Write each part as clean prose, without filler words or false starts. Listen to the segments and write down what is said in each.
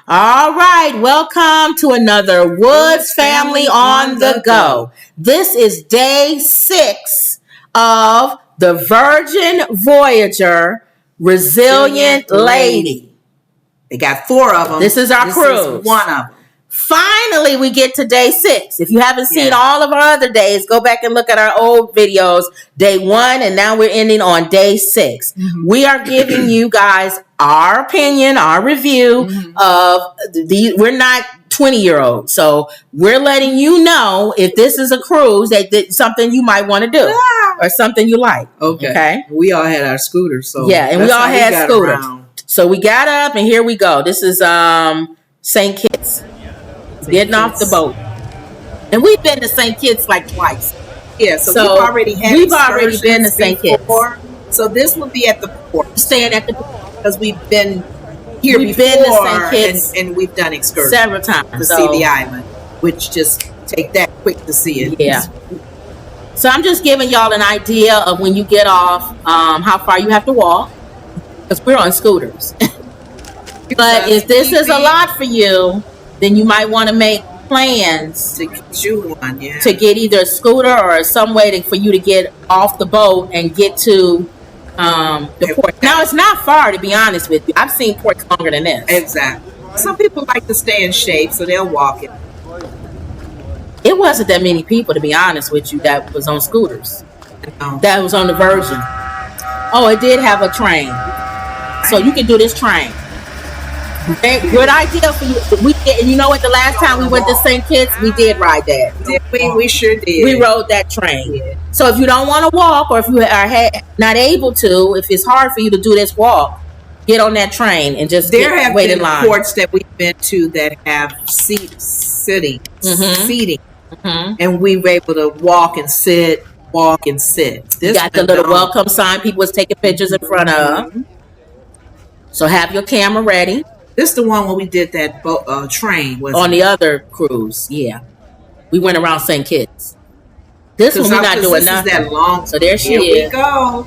All right, welcome to another Woods Family on the Go. This is day 6 of the Virgin Voyager Resilient Lady. They got 4 of them. This is our cruise. Is one of them. Finally, we get to day 6. If you haven't seen all of our other days, go back and look at our old videos. Day 1, and now we're ending on day 6. Mm-hmm. We are giving you guys our opinion, our review of we're not 20-year-olds. So we're letting you know if this is a cruise that something you might want to do or something you like. Okay. We all had our scooters. So and we all had scooters. So we got up and here we go. This is St. Kitts. Getting off the boat. And we've been to St. Kitts like twice. Yeah, so we've already been to St. Kitts. So this will be at the port. Staying at the port. Because we've been here before been to St. Kitts and we've done excursions several times to see the island, which just take that quick to see it. Yeah. So I'm just giving y'all an idea of when you get off, how far you have to walk, because we're on scooters. But if this is a lot for you, then you might want to make plans to get you one, to get either a scooter or some way for you to get off the boat and get to the port. Now, it's not far, to be honest with you. I've seen ports longer than this. Exactly. Some people like to stay in shape, so they'll walk it. It wasn't that many people, to be honest with you, that was on scooters. That was on the Virgin. Oh, it did have a train. So you can do this train. Good idea for you. And you know what? The last time we went to St. Kitts, we did ride that. We sure did. We rode that train. Yeah. So if you don't want to walk, or if you are not able to, if it's hard for you to do this walk, get on that train and just wait in line. There have been ports that we've been to that have seating, and we were able to walk and sit. You got the little welcome sign people was taking pictures in front of. So have your camera ready. This is the one where we did that train. On the other cruise, yeah. We went around St. Kitts. This one we're not doing nothing. That long. So there she is. Here we go.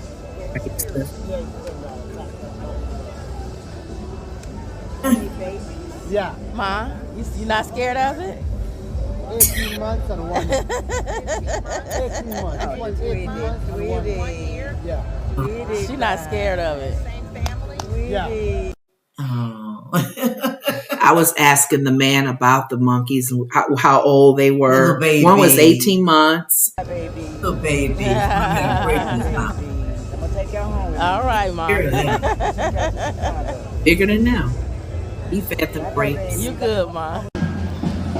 Yeah. Ma, you not scared of it? 18 months and 1 year. 18 months. Oh, 18 months and 1 year. Yeah. She's not scared of it. Same family? Yeah. I was asking the man about the monkeys and how old they were. One was 18 months. The baby. I'm gonna take y'all home. All right, Mom. Bigger than now. He fed the grapes. You good, Mom.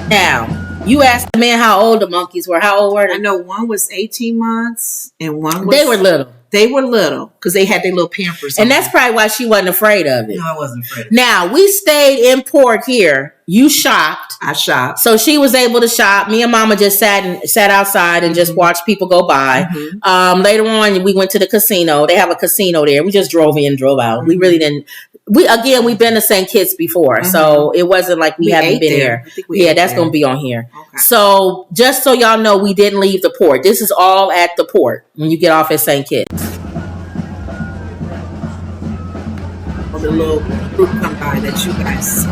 Now, you asked the man how old the monkeys were. How old were they? I know one was 18 months and one was... They were little. They were little because they had their little Pampers on. And that's probably why she wasn't afraid of it. No, I wasn't afraid. Now, we stayed in port here. You shopped. I shopped. So she was able to shop. Me and Mama just sat outside and just watched people go by. Later on, we went to the casino. They have a casino there. We just drove in, drove out. We really didn't. We've been to St. Kitts before. So it wasn't like we haven't been here. Yeah, that's going to be on here. Okay. So just so y'all know, we didn't leave the port. This is all at the port when you get off at St. Kitts. The little group come by that you guys see.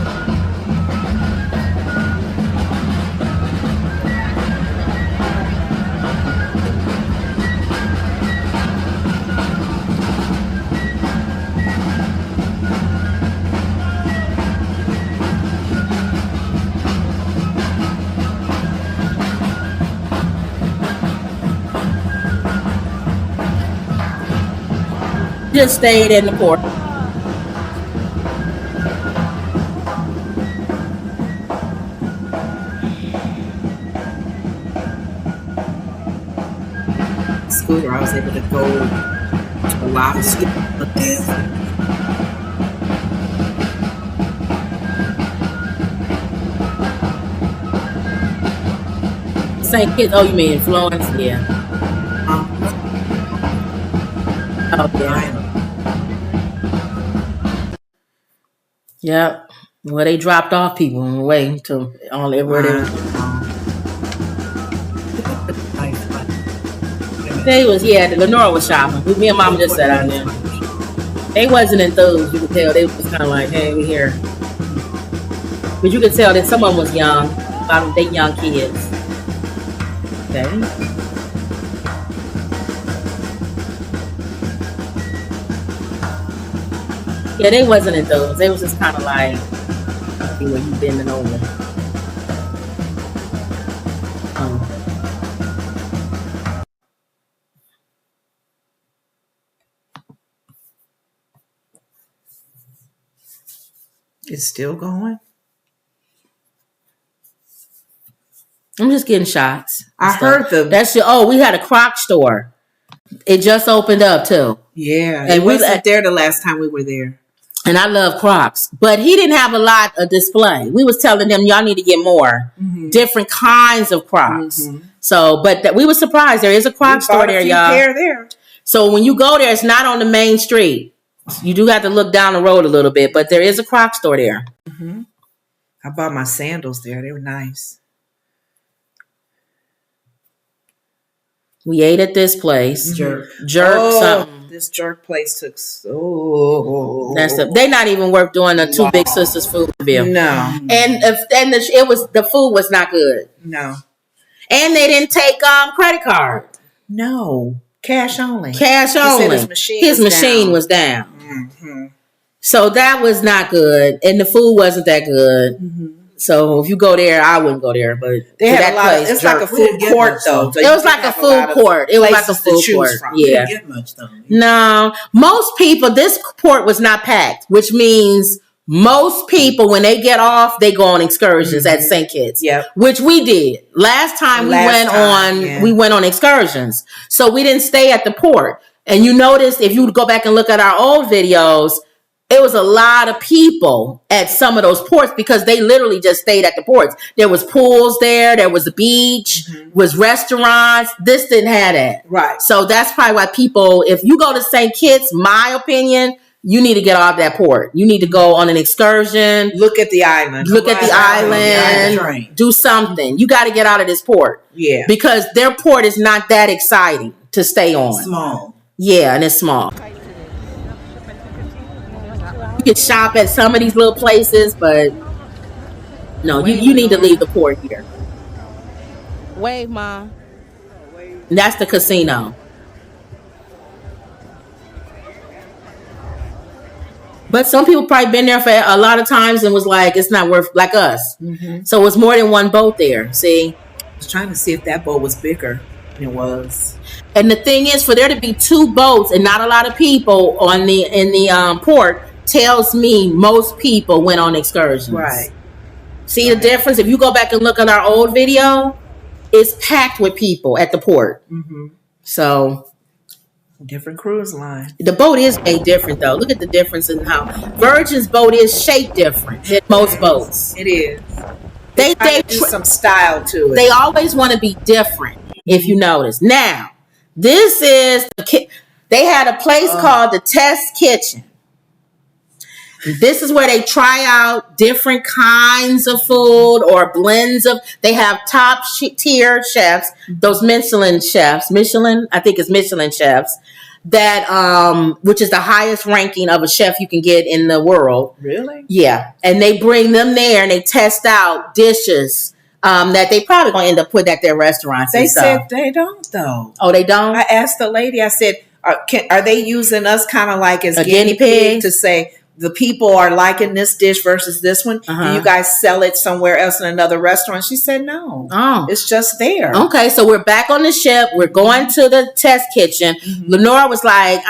Just stayed in the port. Scooter, I was able to go to a lot of stuff. St. Kitts. Oh, you mean Florence? Yeah. Okay. Yep. Well, they dropped off people on the way to all everywhere they was. Lenora was shopping. Me and Mama just sat down there. They wasn't enthused. You could tell they was kind of like, hey, we here. But you can tell that some of them was young. They young kids. Okay. Yeah, they wasn't in those. They was just kind of like where you bending over. It's still going. I'm just getting shots. I heard we had a Croc store. It just opened up too. Yeah, and we wasn't there the last time we were there. And I love Crocs, but he didn't have a lot of display. We was telling them y'all need to get more different kinds of Crocs. So, but we were surprised. There is a Croc store there, y'all. There. So when you go there, it's not on the main street. You do have to look down the road a little bit, but there is a Croc store there. I bought my sandals there. They were nice. We ate at this place. Jerk. Something. This jerk place took so. They not even worth doing the two big sisters food bill. No. And the food was not good. No. And they didn't take credit card. No. Cash only. Cash only. His machine was down. So that was not good, and the food wasn't that good. So if you go there, I wouldn't go there. But they had a lot. It's like a food court, though. It was like a food court. It was like a food court. Yeah. Didn't get much though. No, most people. This port was not packed, which means most people, when they get off, they go on excursions at St. Kitts. Yeah, which we did last time. We went on excursions, so we didn't stay at the port. And you notice if you go back and look at our old videos, it was a lot of people at some of those ports because they literally just stayed at the ports. There was pools there. There was a beach, was restaurants. This didn't have that. Right. So that's probably why people, if you go to St. Kitts, my opinion, you need to get off that port. You need to go on an excursion. Look at the island. Do something. You got to get out of this port. Yeah. Because their port is not that exciting to stay on. Small. Yeah, and it's small. You can shop at some of these little places, but no, you need to leave the port here. Wave, Mom. And that's the casino. But some people probably been there for a lot of times and was like, it's not worth, like us. So it's more than one boat there. See? I was trying to see if that boat was bigger than it was. And the thing is, for there to be two boats and not a lot of people in the port tells me most people went on excursions. Right. See the difference? If you go back and look at our old video, it's packed with people at the port. So different cruise line. The boat is made different though. Look at the difference in how Virgin's boat is shaped different than most boats. It is. They do some style to it. They always want to be different. If you notice. Now, this is they had a place called the Test Kitchen. This is where they try out different kinds of food or blends of. They have top tier chefs, those Michelin chefs. I think it's Michelin chefs. That which is the highest ranking of a chef you can get in the world. Really? Yeah, and they bring them there and they test out dishes that they probably gonna end up putting at their restaurants. They said they don't though. Oh, they don't. I asked the lady. I said, "Are they using us kind of like as a guinea pig to say?" The people are liking this dish versus this one. Do you guys sell it somewhere else in another restaurant? She said, no. Oh. It's just there. Okay, so we're back on the ship. We're going to the Test Kitchen. Lenora was like,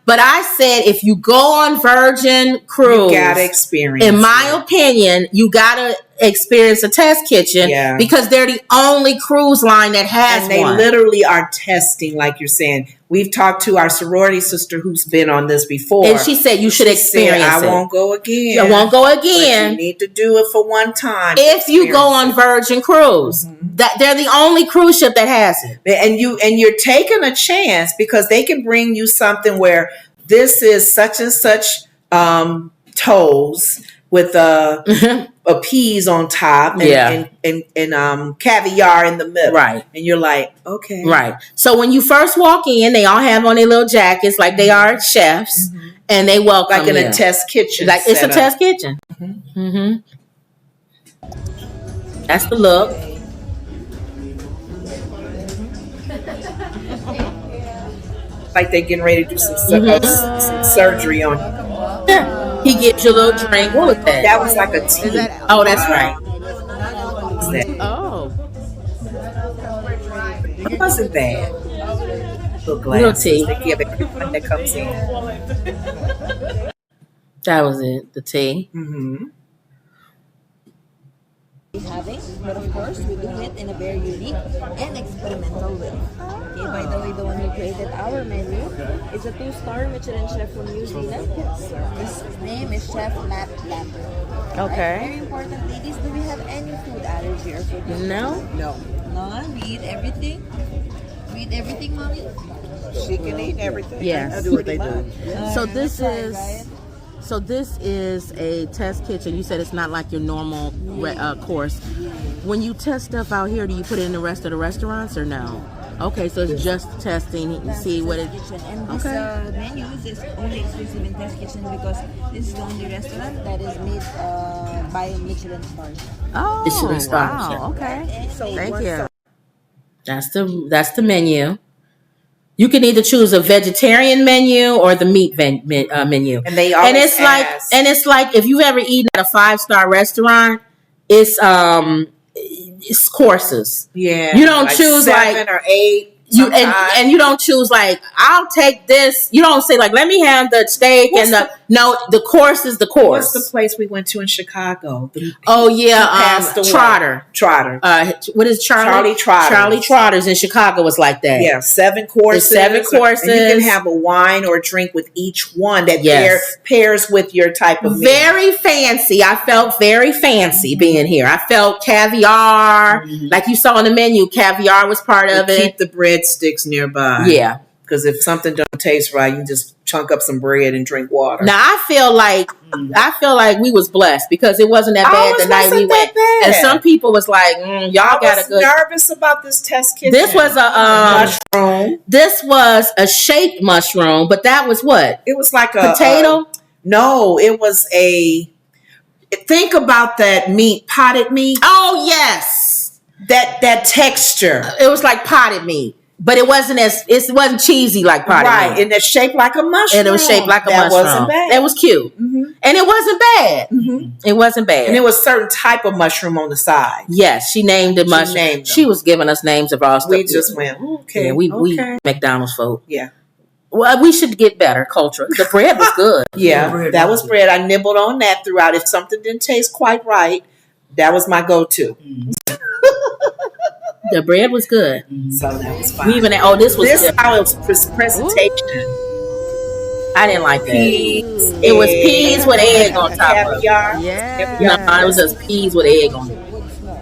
but I said, if you go on Virgin Cruise, you gotta experience in my opinion, you gotta experience a Test Kitchen because they're the only cruise line that has one. And they literally are testing, like you're saying. We've talked to our sorority sister who's been on this before. And she said you should experience it. I won't go again. I won't go again. But you need to do it for one time. If you go on Virgin Cruise. That they're the only cruise ship that has it. And you're taking a chance because they can bring you something where this is such and such toes with a peas on top and caviar in the middle. Right. And you're like, okay. Right. So when you first walk in, they all have on their little jackets like they are chefs and they welcome like in a test kitchen. Like it's a test kitchen. That's the look. Like they getting ready to do some surgery on you. Yeah. He gives you a little drink. What was that? That was like a tea. Is that? Oh, that's right. Oh. It wasn't bad. Little Little glasses. tea. They give everyone that comes in. That was it. The tea. Mm-hmm. Having, but of course we do it in a very unique and experimental way. Okay, by the way, the one who created our menu is a 2-star Michelin chef from New Zealand. His name is Chef Matt Lambert. Okay. Very important, ladies. Do we have any food allergy or food? No. No. No, we eat everything. We eat everything, mommy. She can eat everything. Yes. I do what they do. So this That's right, is. right? So this is a test kitchen. You said it's not like your normal course. When you test stuff out here, do you put it in the rest of the restaurants or no? Okay, so it's just testing. You see what it. Kitchen. And this Okay. menus is only exclusive in Test Kitchen because this is the only restaurant that is made by Michelin stars. Oh, Michelin stars, wow. yeah. Okay. So Thank you. That's the menu. You can either choose a vegetarian menu or the meat menu. And they always And it's like if you've ever eaten at a 5-star restaurant, it's courses. yeah. You don't like choose, 7 or 8. You sometimes. and you don't choose like I'll take this. You don't say like let me have the steak What's the course is the course. What's the place we went to in Chicago? Oh yeah, passed away. Trotter. Trotter. What is Charlie? Charlie Trotters. Charlie Trotters in Chicago was like that. Yeah, 7 courses. There's 7 courses. And you can have a wine or a drink with each one that Yes. pairs with your type of meal. Very fancy. I felt very fancy being here. I felt caviar, like you saw on the menu. Caviar was part of Keep it. the breadsticks nearby. Yeah. Because if something don't taste right, you just chunk up some bread and drink water. Now I feel like we was blessed because it wasn't that bad the night we went. Bad. And some people was like, y'all I got was a good. nervous about this test kitchen. This was a mushroom. This was a shaped mushroom, but that was what It was like a potato. No, it was a. Think about that meat, potted meat. Oh yes, That texture. it was like potted meat, but it wasn't cheesy like potted Right, meat. and it's shaped like a mushroom. And it was shaped like a that mushroom. Wasn't bad. That was cute, and it wasn't bad. It wasn't bad. And it was certain type of mushroom on the side. Yes, she named it mushroom. named them. She was giving us names of our stuff. We just went, okay. Yeah, we okay. McDonald's folk. Yeah. Well, we should get better culture. The bread was good. Yeah, bread that was was bread. I nibbled on that throughout. If something didn't taste quite right, that was my go-to. The bread was good. So that was fine. We even this was This good. how it was presentation. I didn't like that. Peas, It was peas with egg on top of it. caviar. Yeah. No, it was just peas with egg on it.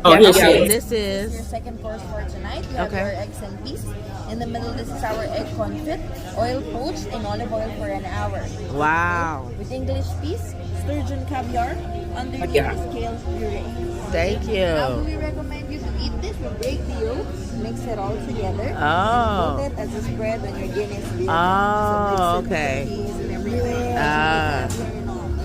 Oh, Yeah, here she yeah. And is. this Your is. second course for tonight, we have Okay. our eggs and peas. In the middle, this is our egg confit, oil poached in olive oil for an hour. Wow. With English peas, sturgeon caviar, underneath Yeah. is kale puree. Thank How do you. we recommend you to eat this? We break the yolks, mix it all together. Oh. Put it as a spread on your Guinness beer. Oh, So mix it with okay. the peas and everything. Ah.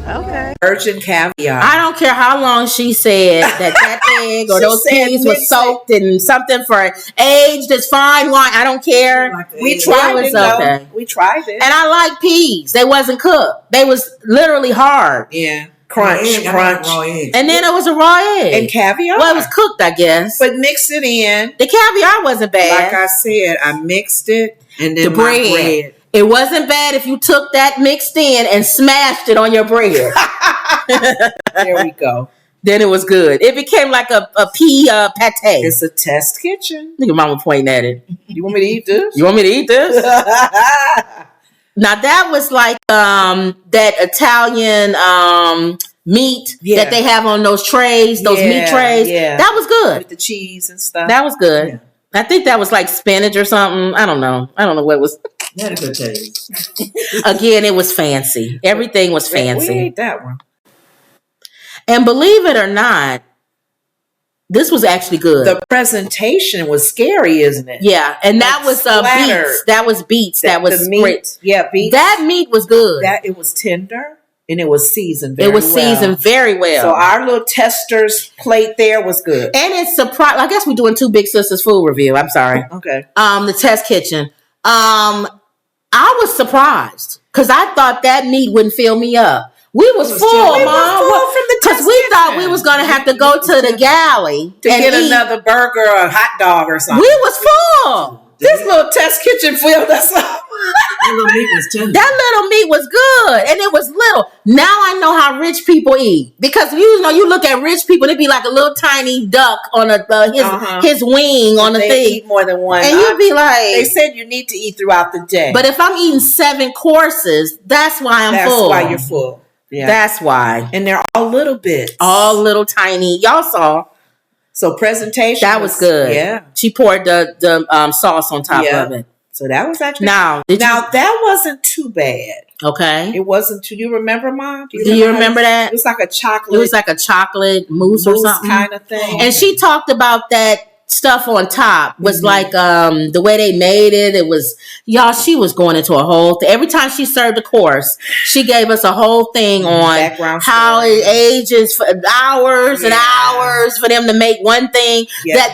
Okay. Virgin caviar. I don't care how long she said that egg or She those said peas was mix it. soaked in something for aged as fine wine. I don't care. We It tried was it, though. okay. We tried it. And I like peas. They wasn't cooked. They was literally hard. Yeah. Crunch, Egg, I crunch. like raw eggs. And then it was a raw egg. And caviar. Well, it was cooked, I guess. But mix it in. The caviar wasn't bad. Like I said, I mixed it and then The my bread. bread. It wasn't bad if you took that mixed in and smashed it on your bread. There we go. Then it was good. It became like a pea pate. It's a test kitchen. Look at mama pointing at it. You want me to eat this? You want me to eat this? Now that was like that Italian meat Yeah. that they have on those trays, those meat Yeah, trays. yeah. That was good. With the cheese and stuff. That was good. Yeah. I think that was like spinach or something. I don't know what it was. That a good taste. Again, it was fancy. Everything was We fancy. ate that one. And believe it or not, this was actually good. The presentation was scary, isn't it? Yeah, and that Like was splattered. beets. That was beets. That was the spritz. meat. Yeah, beef. That meat was good. That it was tender. and it was seasoned It was seasoned very well. So our little tester's plate there was good. And it's surprised. I guess we're doing two Big Sisters food review. I'm sorry. Okay. The test kitchen. I was surprised because I thought that meat wouldn't fill me up. We was full, Mom. Because we thought we was gonna have to go to the galley to and get eat. another burger or a hot dog or something. We was full. This little test kitchen filled us up. That little meat was tender. That little meat was good, and it was little. Now I know how rich people eat because you look at rich people, it'd be like a little tiny duck on his wing on the They thing, eat more than one, and you'd be like, they said you need to eat throughout the day. But if I'm eating 7 courses, that's why I'm full. That's why you're full. Yeah. That's why. And they're all little bits. All little tiny. Y'all saw. So presentation. That was good. Yeah. She poured the sauce on top of it. So that was actually that wasn't too bad. Okay. It wasn't too. You remember, Mom? Do you remember that? It was like a chocolate. It was like a chocolate mousse or something kind of thing. And she talked about that stuff on top was like the way they made it. It was she was going into a whole thing. Every time she served a course, she gave us a whole thing on background how story. it ages for hours and hours for them to make one thing.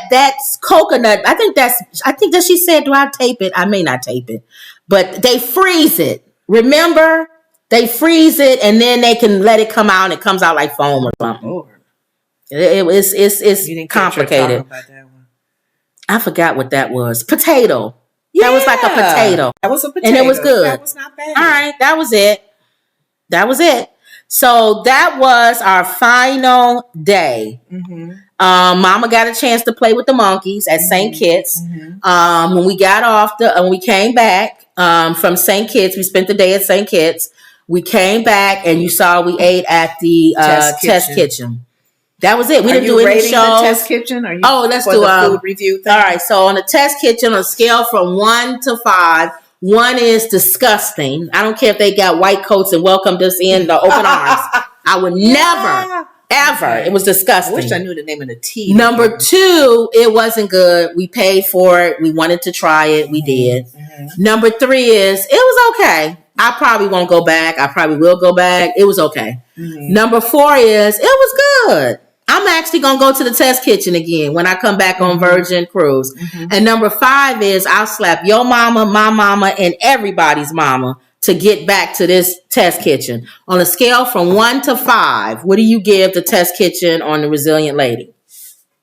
That's coconut. I think that she said, do I tape it? I may not tape it, but they freeze it. Remember, they freeze it and then they can let it come out and it comes out like foam or something. Lord. It's complicated. I forgot what that was. Potato. Yeah. That was like a potato. That was a potato. And it was good. That was not bad. All right. That was it. So that was our final day. Mm-hmm. Mama got a chance to play with the monkeys at St. Kitts. Mm-hmm. When we got off when we came back from St. Kitts, we spent the day at St. Kitts. We came back and you saw we ate at the test kitchen. That was it. We didn't do any shows. The test kitchen? Are you let's for do the food review thing? All right. So on the test kitchen, on a scale from 1 to 5, 1 is disgusting. I don't care if they got white coats and welcomed us in the open arms. I would never, ever. It was disgusting. I wish I knew the name of the tea. Number 2, it wasn't good. We paid for it. We wanted to try it. We did. Mm-hmm. Number 3 is it was okay. I probably won't go back. I probably will go back. It was okay. Mm-hmm. Number 4 is it was good. I'm actually going to go to the test kitchen again when I come back on Virgin Cruise. Mm-hmm. And number 5 is I'll slap your mama, my mama, and everybody's mama to get back to this test kitchen. On a scale from 1 to 5, what do you give the test kitchen on the Resilient Lady?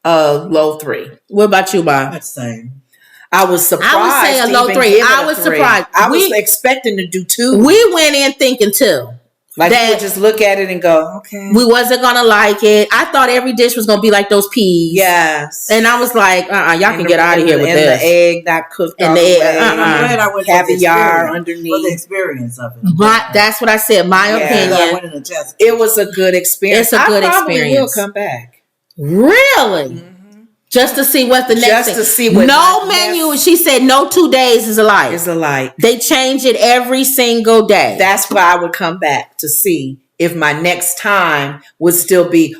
Low 3. What about you, Bob? That's the same. I was surprised. I would say a low 3. I was surprised. I was expecting to do 2. We went in thinking 2. Like you would just look at it and go, okay. We wasn't gonna like it. I thought every dish was gonna be like those peas. Yes. And I was like, y'all can get out of here with this. And the egg not cooked all the way. I'm glad I went caviar underneath. For the experience of it. That's what I said. My opinion. I went in a test. It was a good experience. It's a good I probably experience. will come back. Really? Mm-hmm. Just to see what the next thing. To see what no menu. She said no 2 days is alike. It's alike. They change it every single day. That's why I would come back to see if my next time would still be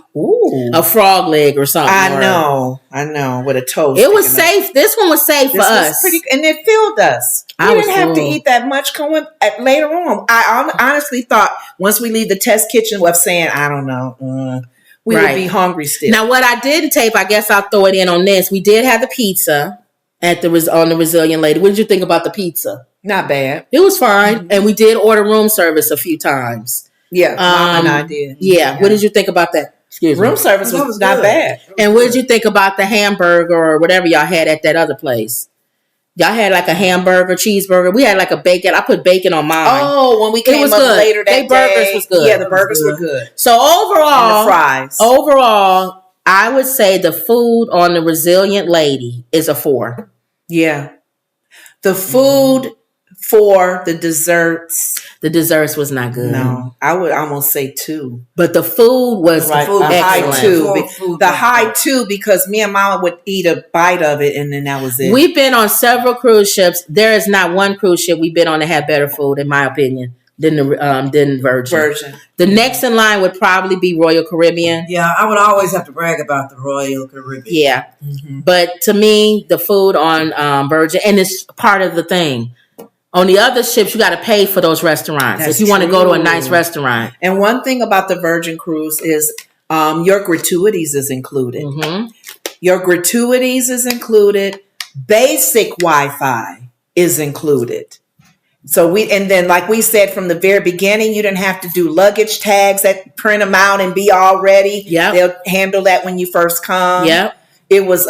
a frog leg or something. I know, with a toast. It was safe. This one was safe for us. And it filled us. We didn't have to eat that much going later on. I honestly thought once we leave the test kitchen of saying, I don't know, we would be hungry still. Now, what I didn't tape, I guess I'll throw it in on this. We did have the pizza on the Resilient Lady. What did you think about the pizza? Not bad. It was fine. Mm-hmm. And we did order room service a few times. Yeah, Mom and I did. Yeah. What did you think about that? Excuse me. Room service was not bad. And what did you think about the hamburger or whatever y'all had at that other place? Y'all had like a hamburger, cheeseburger. We had like a bacon. I put bacon on mine. Oh, when we came up later that day. Burgers was good. Yeah, the burgers were good. So overall, and the fries. Overall, I would say the food on the Resilient Lady is a 4. Yeah. The food for the desserts. The desserts was not good. No, I would almost say 2. But the food was excellent. High 2. The high 2 because me and Mama would eat a bite of it and then that was it. We've been on several cruise ships. There is not one cruise ship we've been on that had better food, in my opinion, than Virgin. The next in line would probably be Royal Caribbean. Yeah, I would always have to brag about the Royal Caribbean. Yeah. Mm-hmm. But to me, the food on Virgin, and it's part of the thing. On the other ships, you got to pay for those restaurants That's if you want to go to a true. nice restaurant. And one thing about the Virgin Cruise is your gratuities is included. Mm-hmm. Your gratuities is included. Basic Wi-Fi is included. So and then like we said from the very beginning, you didn't have to do luggage tags that print them out and be all ready. Yep. They'll handle that when you first come. Yep. It was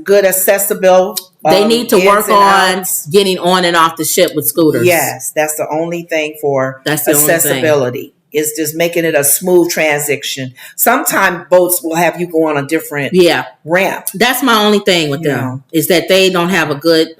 good accessible. They need to ins work and on outs. getting on and off the ship with scooters. Yes, that's the only thing for That's the only thing. accessibility. Is just making it a smooth transition. Sometimes boats will have you go on a different Yeah. ramp. That's my only thing with them is that they don't have a good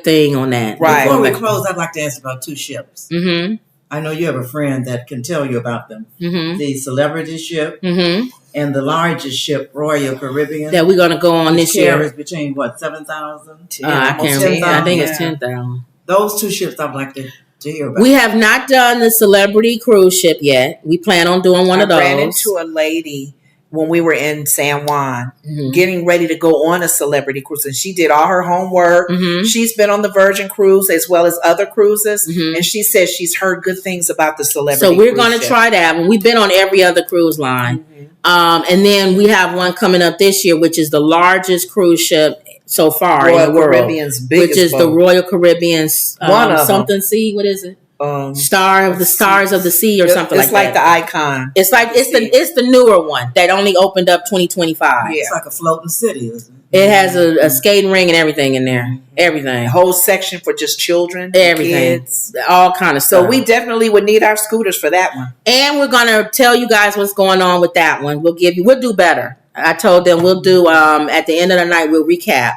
thing on that. Right. Before we close, I'd like to ask about two ships. Mm-hmm. I know you have a friend that can tell you about them. Mm-hmm. The Celebrity ship Mm-hmm. and the largest ship, Royal Caribbean. That we're gonna go on which this year. carries between 7,000? I can't remember. I think it's 10,000. 10,000. Those two ships I'd like to hear about. We have not done the Celebrity cruise ship yet. We plan on doing one of those. I ran into a lady when we were in San Juan, Mhm. getting ready to go on a Celebrity Cruise, and she did all her homework. Mhm. She's been on the Virgin Cruise as well as other cruises, Mhm. and she says she's heard good things about the Celebrity. So we're Cruise going to ship. try that one. We've been on every other cruise line. Mhm. And then we have one coming up this year, which is the largest cruise ship so far in Royal the world, Caribbean's biggest which is the boat. Royal Caribbean's One of them. something sea. What is it? Um, Stars of the Sea or something it's like that. the icon. It's the newer one that only opened up 2025. Yeah. It's like a floating city, isn't It has a skating ring and everything in there. Everything. A whole section for just children, Everything. kids. All kind of So stuff. we definitely would need our scooters for that one. And we're gonna tell you guys what's going on with that one. We'll do better. I told them we'll do at the end of the night we'll recap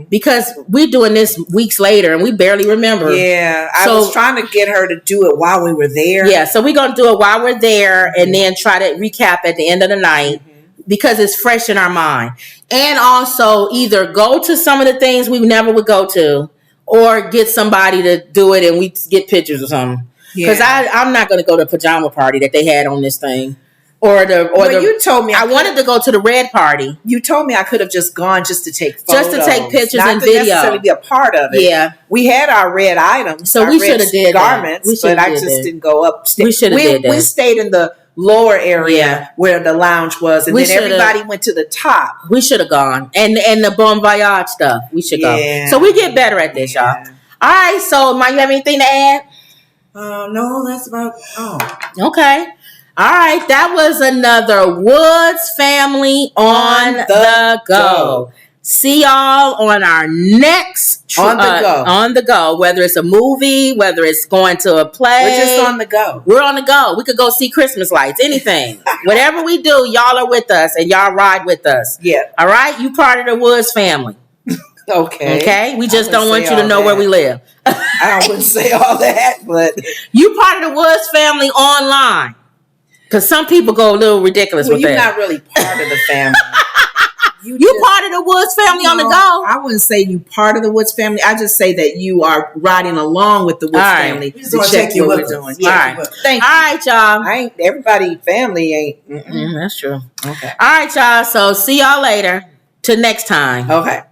because we're doing this weeks later and we barely remember. Yeah, I So- was trying to get her to do it while we were there. Yeah, so we're gonna do it while we're there and then try to recap at the end of the night because it's fresh in our mind. And also either go to some of the things we never would go to or get somebody to do it and we get pictures or something. Because I'm not gonna go to the pajama party that they had on this thing. Well, you told me I wanted to go to the red party. You told me I could have just gone just to take photos, Just to take pictures not and to video. necessarily be a part of it. Yeah. We had our red items, So our we red shoulda did that. garments, We shoulda but I did just that. didn't go up. We shoulda did that. We stayed in the lower area Yeah. where the lounge was, and We then shoulda- everybody went to the top. We should have gone. And the Bon Voyage stuff. We should Yeah. go. So we get better at this, y'all. All right. So, Mike, you have anything to add? No, that's about all. Okay. All right. That was another Woods family on the go. See y'all on our next On the go. On the go. Whether it's a movie, whether it's going to a play. We're just on the go. We're on the go. We could go see Christmas lights, anything. Whatever we do, y'all are with us and y'all ride with us. Yeah. All right? You part of the Woods family. Okay. Okay? We just I don't want wouldn't you say to know all where that. we live. I wouldn't say all that, but You part of the Woods family online. Because some people go a little ridiculous well, with you're that. not really part of the family. You part of the Woods family on the No, go. I wouldn't say you part of the Woods family. I just say that you are riding along with the Woods All right. family. We just to wanna check take you what with we're us. doing. Yeah, All right. with us. Thank All you. right, y'all. I ain't everybody family ain't. That's true. Okay. All right, y'all. So see y'all later. Till next time. Okay.